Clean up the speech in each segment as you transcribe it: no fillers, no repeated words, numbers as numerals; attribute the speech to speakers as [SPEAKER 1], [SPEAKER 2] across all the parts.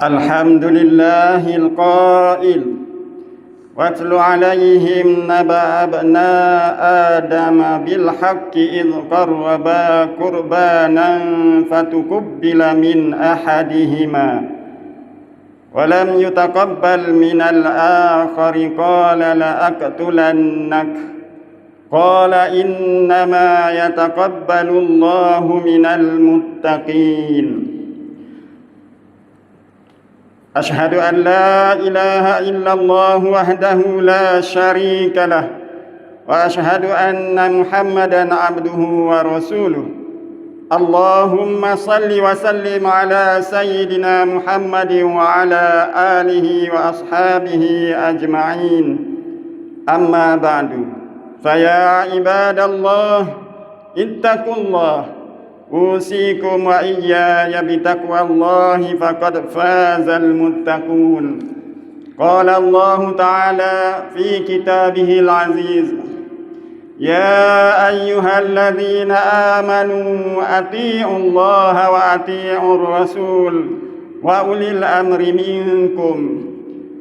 [SPEAKER 1] الحمد لله القائل واتل عليهم نبأ أبناء آدم بالحق إذ قربا قربانا فتقبل من أحدهما ولم يتقبل من الآخر قال لأقتلنك قال إنما يتقبل الله من المتقين أشهد أن لا إله إلا الله وحده لا شريك له وأشهد أن محمدا عبده ورسوله اللهم صل وسلم على سيدنا محمد وعلى آله وأصحابه أجمعين أما بعد فيا عباد الله اتقوا الله أوصيكم وإياي بتقوى الله فقد فاز المتقون قال الله تعالى في كتابه العزيز يا أيها الذين آمنوا أطيعوا الله وأطيعوا الرسول وأولي الأمر منكم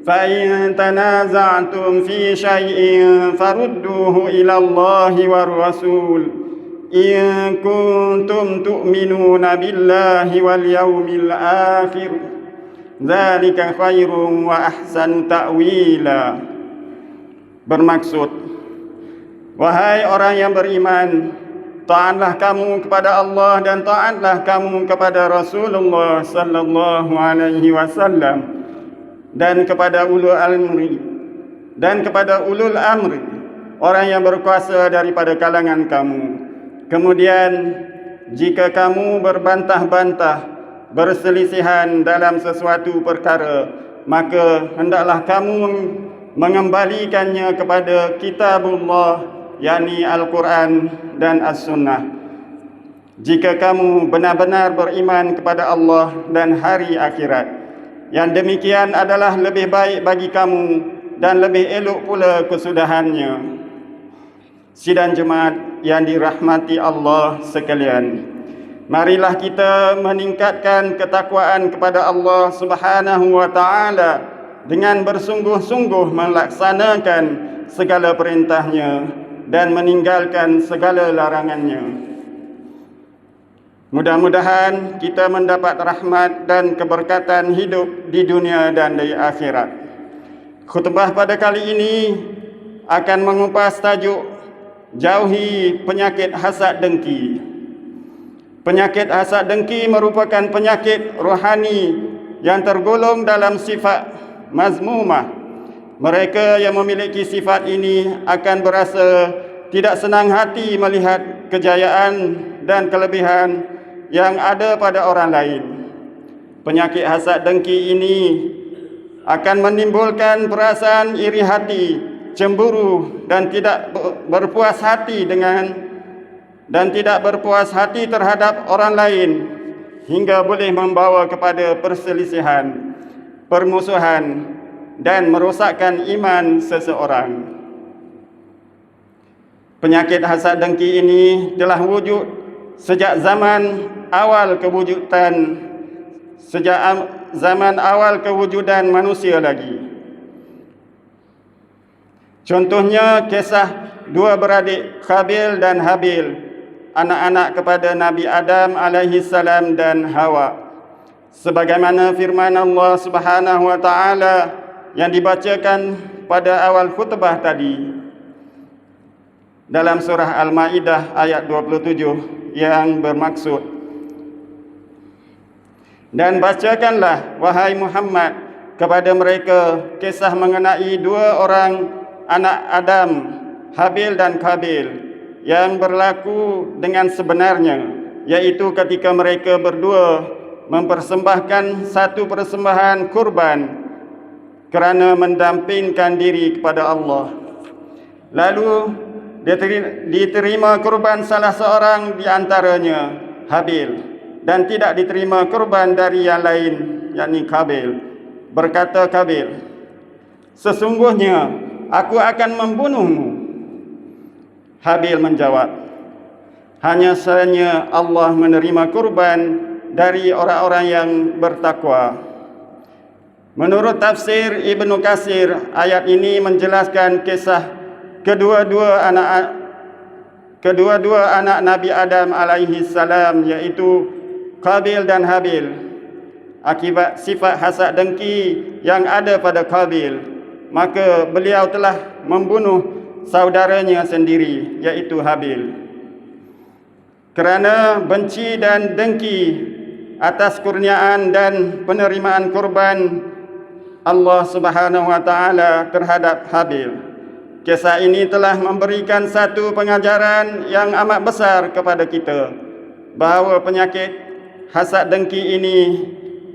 [SPEAKER 1] فإن تنازعتم في شيء فردوه إلى الله والرسول إن كنتم تؤمنون بالله واليوم الآخر ذلك خير وأحسن تأويلا. Bermaksud, wahai orang yang beriman, taatlah kamu kepada Allah dan taatlah kamu kepada Rasulullah sallallahu alaihi wasallam dan kepada ulul amri orang yang berkuasa daripada kalangan kamu. Kemudian jika kamu berbantah-bantah berselisihan dalam sesuatu perkara, maka hendaklah kamu mengembalikannya kepada kitabullah, yakni Al-Quran dan As-Sunnah. Jika kamu benar-benar beriman kepada Allah dan hari akhirat, yang demikian adalah lebih baik bagi kamu dan lebih elok pula kesudahannya. Sidang jemaat yang dirahmati Allah sekalian, marilah kita meningkatkan ketakwaan kepada Allah Subhanahu wa taala dengan bersungguh-sungguh melaksanakan segala perintahnya dan meninggalkan segala larangannya. Mudah-mudahan kita mendapat rahmat dan keberkatan hidup di dunia dan di akhirat. Khutbah pada kali ini akan mengupas tajuk jauhi penyakit hasad dengki. Penyakit hasad dengki merupakan penyakit rohani yang tergolong dalam sifat mazmumah. Mereka yang memiliki sifat ini akan berasa tidak senang hati melihat kejayaan dan kelebihan yang ada pada orang lain. Penyakit hasad dengki ini akan menimbulkan perasaan iri hati, cemburu dan tidak berpuas hati terhadap orang lain, hingga boleh membawa kepada perselisihan, permusuhan dan merosakkan iman seseorang. Penyakit hasad dengki ini telah wujud sejak zaman awal kewujudan manusia lagi. Contohnya kisah dua beradik Qabil dan Habil, anak-anak kepada Nabi Adam alaihi salam dan Hawa. Sebagaimana firman Allah Subhanahu wa taala yang dibacakan pada awal khutbah tadi dalam surah Al-Maidah ayat 27 yang bermaksud, dan bacakanlah wahai Muhammad kepada mereka kisah mengenai dua orang anak Adam, Habil dan Qabil, yang berlaku dengan sebenarnya, yaitu ketika mereka berdua mempersembahkan satu persembahan kurban kerana mendampingkan diri kepada Allah. Lalu diterima kurban salah seorang di antaranya, Habil, dan tidak diterima kurban dari yang lain, yakni Qabil. Berkata Qabil, sesungguhnya aku akan membunuhmu. Habil menjawab, hanya saja Allah menerima kurban dari orang-orang yang bertakwa. Menurut tafsir Ibnu Katsir, ayat ini menjelaskan kisah kedua-dua anak Nabi Adam alaihi salam, yaitu Qabil dan Habil. Akibat sifat hasad dengki yang ada pada Qabil, maka beliau telah membunuh saudaranya sendiri, yaitu Habil. Kerana benci dan dengki atas kurniaan dan penerimaan kurban Allah Subhanahu wa taala terhadap Habil, kisah ini telah memberikan satu pengajaran yang amat besar kepada kita, bahawa penyakit hasad dengki ini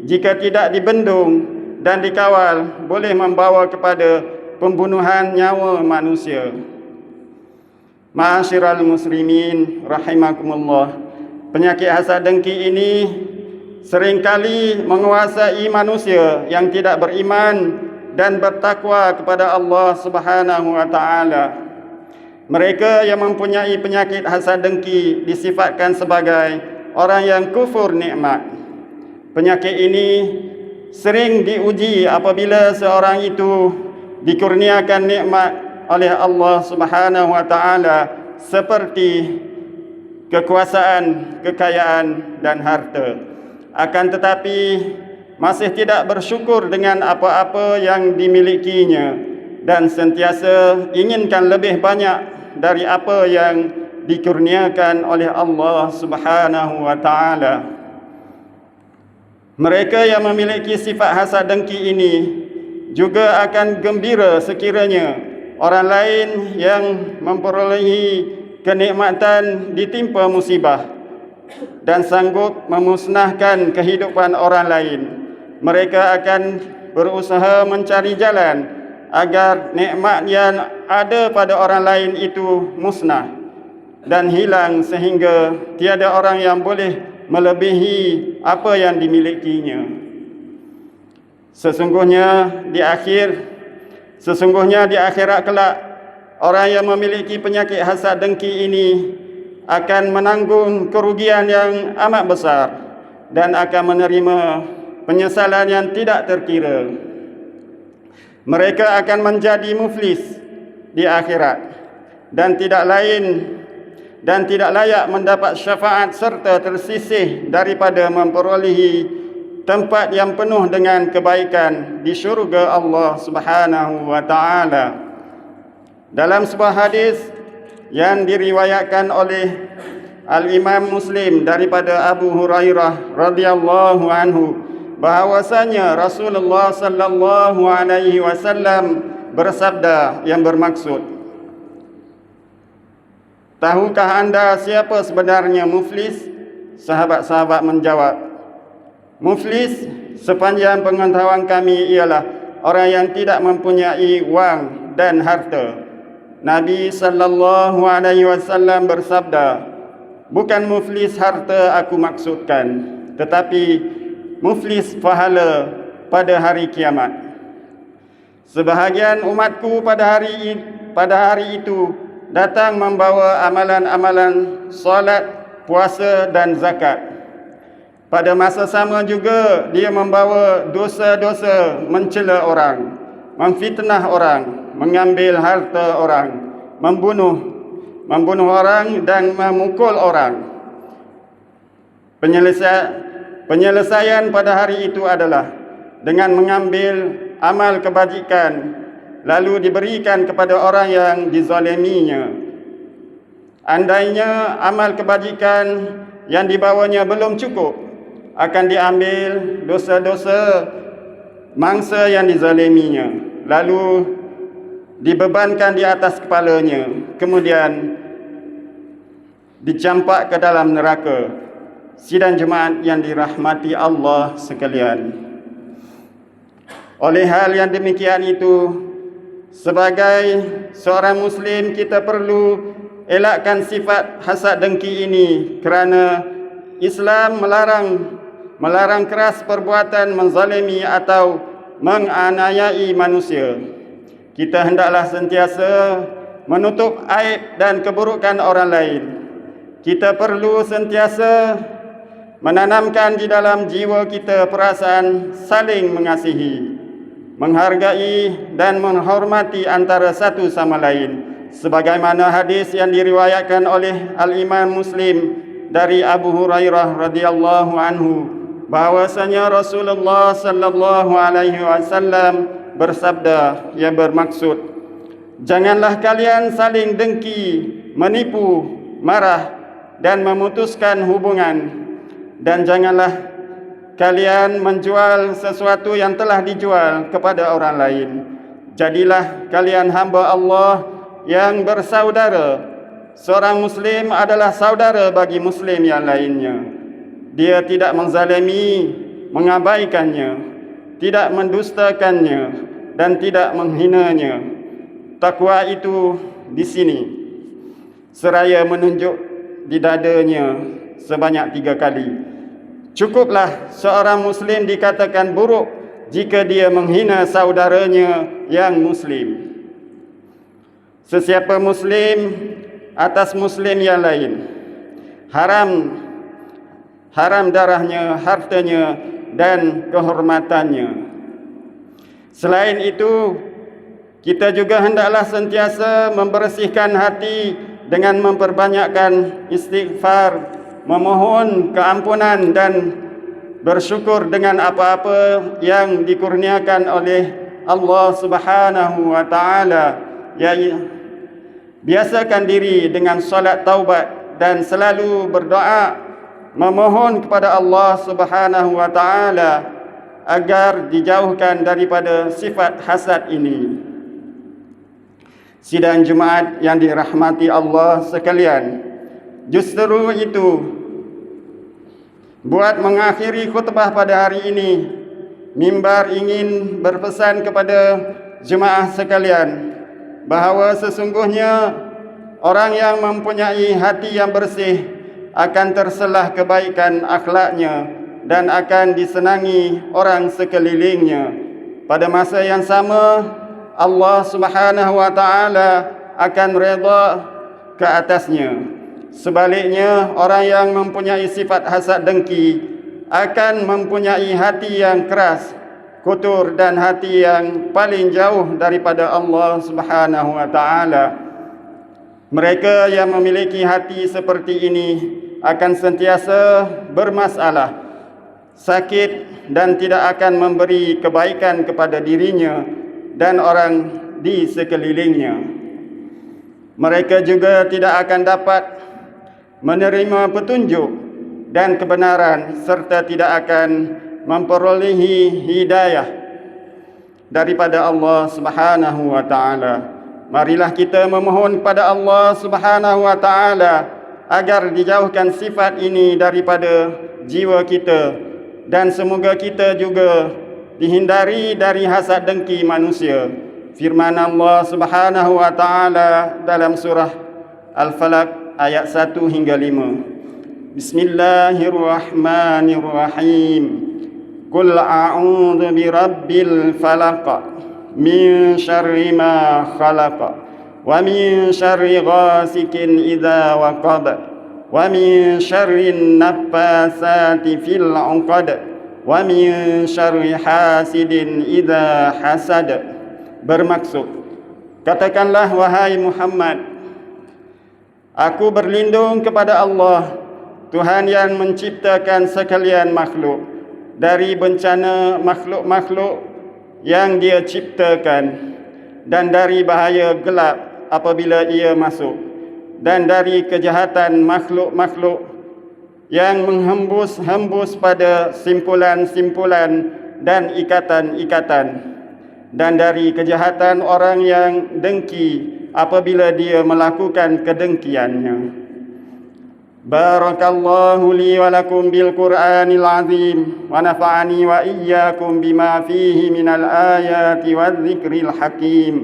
[SPEAKER 1] jika tidak dibendung dan dikawal boleh membawa kepada pembunuhan nyawa manusia. Ma'asyiral muslimin rahimakumullah, penyakit hasad dengki ini seringkali menguasai manusia yang tidak beriman dan bertakwa kepada Allah Subhanahu wa taala. Mereka yang mempunyai penyakit hasad dengki disifatkan sebagai orang yang kufur nikmat. Penyakit ini sering diuji apabila seorang itu dikurniakan nikmat oleh Allah Subhanahu wa taala seperti kekuasaan, kekayaan dan harta. Akan tetapi masih tidak bersyukur dengan apa-apa yang dimilikinya dan sentiasa inginkan lebih banyak dari apa yang dikurniakan oleh Allah Subhanahu wa taala. Mereka yang memiliki sifat hasad dengki ini juga akan gembira sekiranya orang lain yang memperolehi kenikmatan ditimpa musibah dan sanggup memusnahkan kehidupan orang lain. Mereka akan berusaha mencari jalan agar nikmat yang ada pada orang lain itu musnah dan hilang, sehingga tiada orang yang boleh melebihi apa yang dimilikinya. Sesungguhnya di akhirat kelak, orang yang memiliki penyakit hasad dengki ini akan menanggung kerugian yang amat besar dan akan menerima penyesalan yang tidak terkira. Mereka akan menjadi muflis di akhirat dan tidak layak mendapat syafaat serta tersisih daripada memperolehi tempat yang penuh dengan kebaikan di syurga Allah Subhanahu wa taala. Dalam sebuah hadis yang diriwayatkan oleh Al-Imam Muslim daripada Abu Hurairah radhiyallahu anhu, bahwasanya Rasulullah sallallahu alaihi wasallam bersabda yang bermaksud, "Tahukah anda siapa sebenarnya muflis?" Sahabat-sahabat menjawab, "Muflis sepanjang pengetahuan kami ialah orang yang tidak mempunyai wang dan harta." Nabi sallallahu alaihi wasallam bersabda, "Bukan muflis harta aku maksudkan, tetapi muflis pahala pada hari kiamat. Sebahagian umatku pada hari itu datang membawa amalan-amalan solat, puasa dan zakat. Pada masa sama juga dia membawa dosa-dosa mencela orang, memfitnah orang, mengambil harta orang, membunuh orang dan memukul orang. Penyelesaian pada hari itu adalah dengan mengambil amal kebajikan lalu diberikan kepada orang yang dizaliminya. Andainya amal kebajikan yang dibawanya belum cukup, akan diambil dosa-dosa mangsa yang dizaliminya, lalu dibebankan di atas kepalanya, kemudian dicampak ke dalam neraka." Sidang jemaat yang dirahmati Allah sekalian, oleh hal yang demikian itu, sebagai seorang Muslim kita perlu elakkan sifat hasad dengki ini, kerana Islam melarang keras perbuatan menzalimi atau menganiayai manusia. Kita hendaklah sentiasa menutup aib dan keburukan orang lain. Kita perlu sentiasa menanamkan di dalam jiwa kita perasaan saling mengasihi menghargai dan menghormati antara satu sama lain. Sebagaimana hadis yang diriwayatkan oleh Al-Imam Muslim dari Abu Hurairah radhiyallahu anhu, bahwasanya Rasulullah sallallahu alaihi wasallam bersabda yang bermaksud, janganlah kalian saling dengki, menipu, marah dan memutuskan hubungan, dan janganlah kalian menjual sesuatu yang telah dijual kepada orang lain. Jadilah kalian hamba Allah yang bersaudara. Seorang Muslim adalah saudara bagi Muslim yang lainnya. Dia tidak menzalimi, mengabaikannya, tidak mendustakannya, dan tidak menghinanya. Takwa itu di sini, seraya menunjuk di dadanya sebanyak 3 kali. Cukuplah seorang Muslim dikatakan buruk jika dia menghina saudaranya yang Muslim. Sesiapa Muslim atas Muslim yang lain, haram darahnya, hartanya dan kehormatannya. Selain itu, kita juga hendaklah sentiasa membersihkan hati dengan memperbanyakkan istighfar, memohon keampunan dan bersyukur dengan apa-apa yang dikurniakan oleh Allah Subhanahu wa taala. Biasakan diri dengan solat taubat dan selalu berdoa memohon kepada Allah Subhanahu wa taala agar dijauhkan daripada sifat hasad ini. Sidang Jumaat yang dirahmati Allah sekalian, justru itu buat mengakhiri khutbah pada hari ini, mimbar ingin berpesan kepada jemaah sekalian bahawa sesungguhnya orang yang mempunyai hati yang bersih akan terselah kebaikan akhlaknya dan akan disenangi orang sekelilingnya. Pada masa yang sama, Allah Subhanahu wa taala akan redha ke atasnya. Sebaliknya, orang yang mempunyai sifat hasad dengki akan mempunyai hati yang keras, kotor dan hati yang paling jauh daripada Allah Subhanahu wa taala. Mereka yang memiliki hati seperti ini akan sentiasa bermasalah, sakit dan tidak akan memberi kebaikan kepada dirinya dan orang di sekelilingnya. Mereka juga tidak akan dapat menerima petunjuk dan kebenaran serta tidak akan memperolehi hidayah daripada Allah Subhanahu wa taala. Marilah kita memohon kepada Allah Subhanahu wa taala agar dijauhkan sifat ini daripada jiwa kita, dan semoga kita juga dihindari dari hasad dengki manusia. Firman Allah Subhanahu wa taala dalam surah Al-Falaq ayat 1 hingga 5. Bismillahirrahmanirrahim. Qul a'udzu birabbil falaq min syarri ma khalaq wa min syarri ghasikin idza waqab wa min syarri naffasati fil 'uqad wa min syarri hasidin idza hasad. Bermaksud, katakanlah wahai Muhammad, aku berlindung kepada Allah, Tuhan yang menciptakan sekalian makhluk, dari bencana makhluk-makhluk yang Dia ciptakan, dan dari bahaya gelap apabila ia masuk, dan dari kejahatan makhluk-makhluk yang menghembus-hembus pada simpulan-simpulan dan ikatan-ikatan, dan dari kejahatan orang yang dengki apabila dia melakukan kedengkiannya. Barakallahu li wa lakum bil Qur'anil azim wa nafa'ani wa iyyakum bima fihi minal ayati wadh-dhikril hakim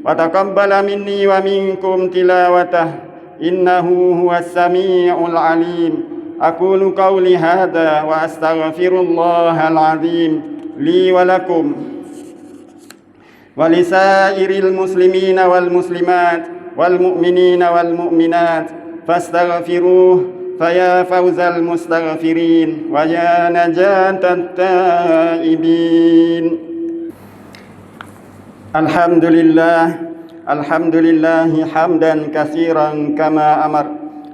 [SPEAKER 1] wa taqabbala minni wa minkum tilawatah innahu huwas samiul alim. Aqulu qawli hadha wa astaghfirullahal azim li wa lakum wa lisairil muslimina wal muslimat wal mu'minina wal mu'minat fastaghfiruh faya fawzal mustaghfirin wa ya najatat taibin. Alhamdulillahi hamdan katsiran kama amar.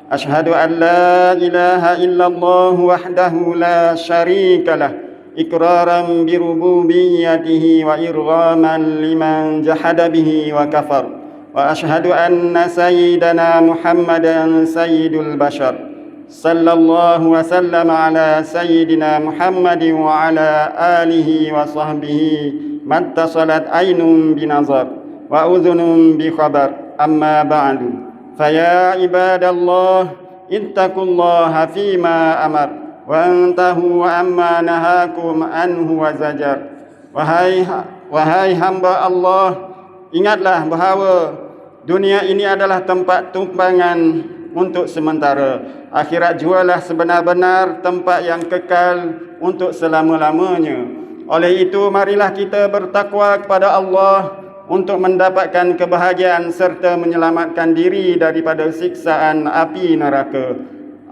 [SPEAKER 1] Ashhadu an la ilaha illallah wahdahu la syarika lah, iqraran bi rububiyyatihi wa irghaman liman jahada bihi wa kafar. Wa ashhadu anna sayyidana Muhammadan sayyidul bashar. Sallallahu wa sallam ala sayyidina Muhammadin wa ala alihi wa sahbihi mattasalat ainun binazar wa udhunun bi khabar. Amma ba'du, faya ibadallah ittaqullaha fima amar wa antahu amma nahakum anhu wa zajar. Wahai hamba Allah, ingatlah bahawa dunia ini adalah tempat tumpangan untuk sementara. Akhirat jualah sebenar-benar tempat yang kekal untuk selama-lamanya. Oleh itu, marilah kita bertakwa kepada Allah untuk mendapatkan kebahagiaan serta menyelamatkan diri daripada siksaan api neraka.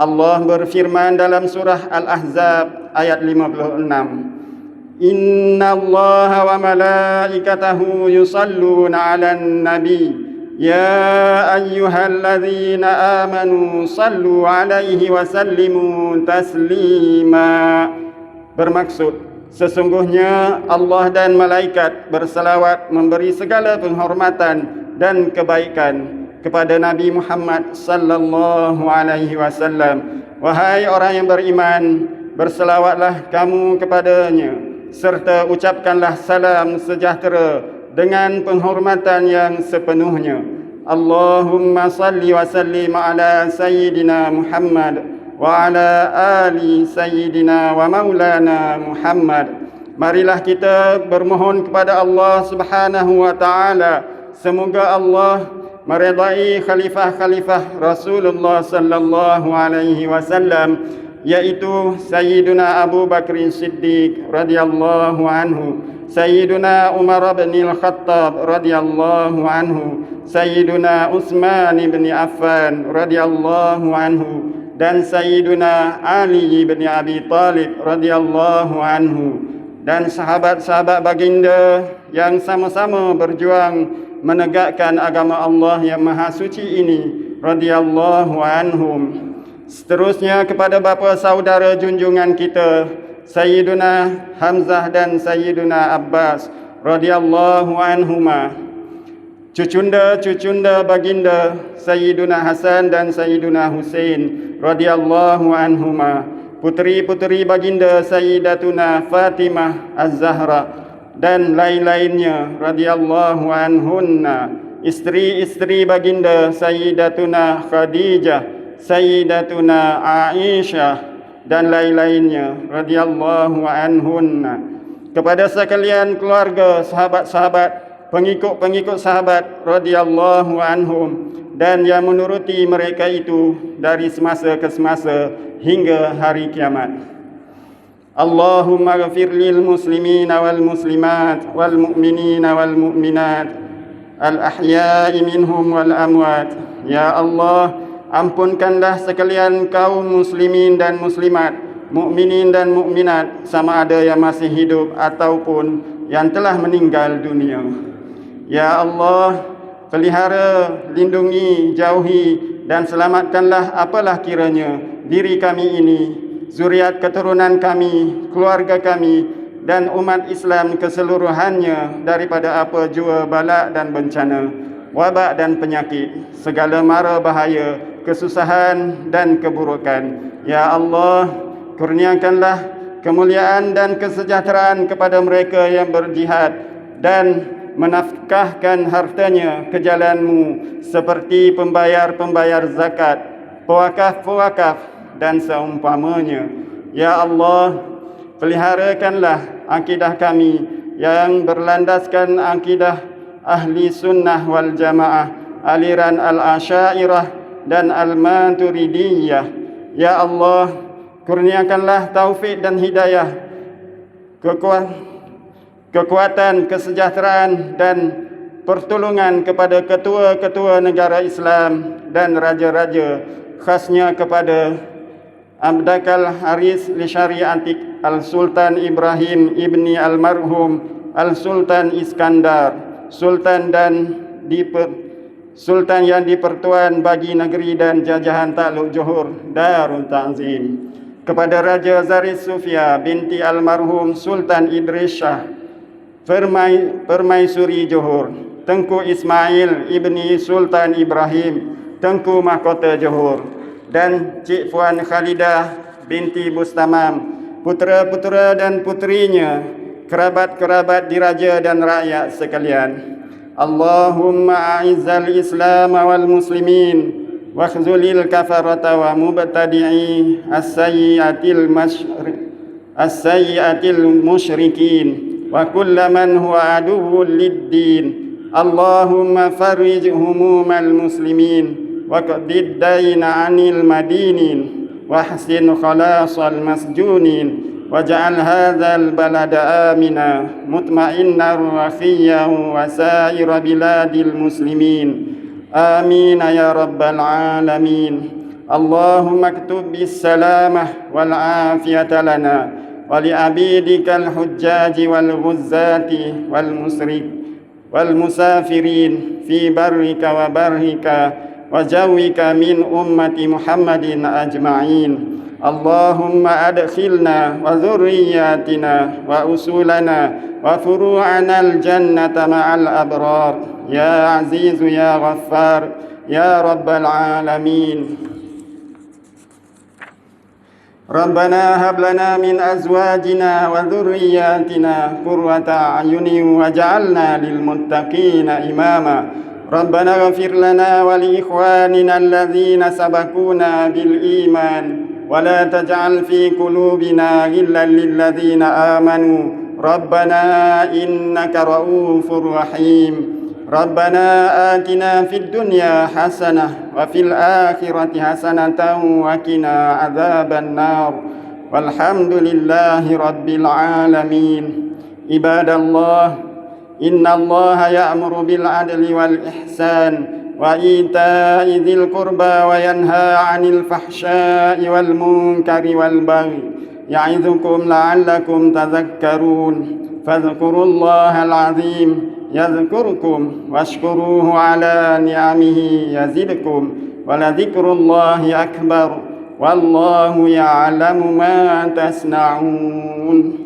[SPEAKER 1] Allah berfirman dalam surah Al-Ahzab ayat 56. Inna Allaha wa malaikatahu yusalluna 'alan nabi. Ya ayyuhalladzina amanu sallu 'alaihi wa sallimu taslima. Bermaksud, sesungguhnya Allah dan malaikat berselawat memberi segala penghormatan dan kebaikan kepada Nabi Muhammad sallallahu alaihi wasallam. Wahai orang yang beriman, berselawatlah kamu kepadanya serta ucapkanlah salam sejahtera dengan penghormatan yang sepenuhnya. Allahumma salli wa sallim ala sayyidina Muhammad wa ala ali sayyidina wa maulana Muhammad. Marilah kita bermohon kepada Allah Subhanahu wa taala, semoga Allah meredai khalifah-khalifah Rasulullah sallallahu alaihi wasallam, yaitu Sayyiduna Abu Bakr Siddiq radhiyallahu anhu, Sayyiduna Umar bin Al-Khattab radhiyallahu anhu, Sayyiduna Utsman bin Affan radhiyallahu anhu, dan Sayyiduna Ali bin Abi Talib radhiyallahu anhu, dan sahabat-sahabat baginda yang sama-sama berjuang menegakkan agama Allah yang maha suci ini radhiyallahu anhum. Seterusnya kepada bapa saudara junjungan kita Sayyiduna Hamzah dan Sayyiduna Abbas radhiyallahu anhuma, cucunda baginda Sayyiduna Hasan dan Sayyiduna Husain radhiyallahu anhuma, puteri-puteri baginda Sayyidatuna Fatimah Az-Zahra dan lain-lainnya radhiyallahu anhunna, isteri-isteri baginda Sayyidatuna Khadijah, Sayyidatuna Aisyah dan lain-lainnya radhiyallahu anhunna. Kepada sekalian keluarga, sahabat-sahabat, pengikut-pengikut sahabat radhiyallahu anhum dan yang menuruti mereka itu dari semasa ke semasa hingga hari kiamat. Allahumma ghafir lil muslimina wal muslimat wal mu'minina wal mu'minat al ahya'i minhum wal amwat. Ya Allah, ampunkanlah sekalian kaum muslimin dan muslimat, mukminin dan mukminat, sama ada yang masih hidup ataupun yang telah meninggal dunia. Ya Allah, pelihara, lindungi, jauhi dan selamatkanlah apalah kiranya diri kami ini, zuriat keturunan kami, keluarga kami dan umat Islam keseluruhannya daripada apa jua bala dan bencana, wabak dan penyakit, segala mara bahaya, kesusahan dan keburukan. Ya Allah, kurniakanlah kemuliaan dan kesejahteraan kepada mereka yang berjihad dan menafkahkan hartanya ke jalan-Mu seperti pembayar-pembayar zakat, pewakaf-pewakaf dan seumpamanya. Ya Allah, peliharakanlah akidah kami yang berlandaskan akidah ahli sunnah wal jamaah, aliran al-asyairah dan al-maturidiyah. Ya Allah, kurniakanlah taufik dan hidayah, kekuatan, kesejahteraan dan pertolongan kepada ketua-ketua negara Islam dan raja-raja, khasnya kepada Abdakal Haris Lishari Antik Al-Sultan Ibrahim ibni Almarhum Al-Sultan Iskandar, Sultan yang dipertuan bagi negeri dan jajahan Takluk Johor Darul Ta'zim. Kepada Raja Zaris Sufia binti almarhum Sultan Idris Shah Permaisuri Johor, Tengku Ismail ibni Sultan Ibrahim, Tengku Mahkota Johor, dan Cik Puan Khalidah binti Bustamam, putera-putera dan putrinya, kerabat-kerabat diraja dan rakyat sekalian. Allahumma a'izzal Islam wal muslimin wa khzulil kafarata wa mubtadi'i as-sayyi'atil musyrikin wa kullaman huwa aduwwun lid-din. Allahumma farrij humumal muslimin wa qadid dayna 'anil madinin wahsin khalasal masjunin waj'al hadzal balada amina mutma'innan rakhiyyan wa sa'ira biladil muslimin amin ya rabbal alamin. Allahumma aktub bis salamah wal afiyata lana wa li abidikal hujjaji wal ghuzzati wal musafirin fi barrika wa barrika wa jawika min ummati Muhammadin ajma'in. Allahumma adkhilna wa dhurriyyatina wa usulana wa furu'ana al-jannata ma'al abrar ya azizu ya ghaffar ya rabbal alamin. Rabbana hab lana min azwajina wa dhurriyyatina qurrata a'yunin waj'alna lil muttaqina imama. Rabbana ighfir lana wa li ikhwanina alladhina sabaquna bil iman wa la taj'al fi qulubina ghillan lil ladzina amanu. Rabbana innaka ra'ufur rahim. Rabbana atina fid dunya hasanah wa fil akhirati hasanatan wa qina adzaban nar. Walhamdulillahi rabbil alamin. Ibadallah, Inna Allah ya'muru bil adli wal ihsan wa ita'i dzil qurba wa yanha 'anil fahsya'i wal munkari wal baghi ya'idzukum la'allakum tadhakkarun. Fadhkurullahal 'azim yadhkurkum washkuruhu 'ala ni'amihi yazidkum wa ladhikrullahi akbar wallahu ya'lamu ma tasna'un.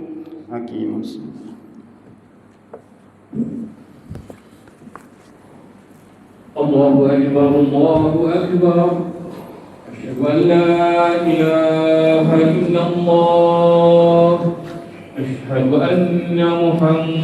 [SPEAKER 1] Hakimus.
[SPEAKER 2] Allahu Akbar, Allahu Akbar. Asyhadu an la ilaha illallah. Asyhadu anna Muhammad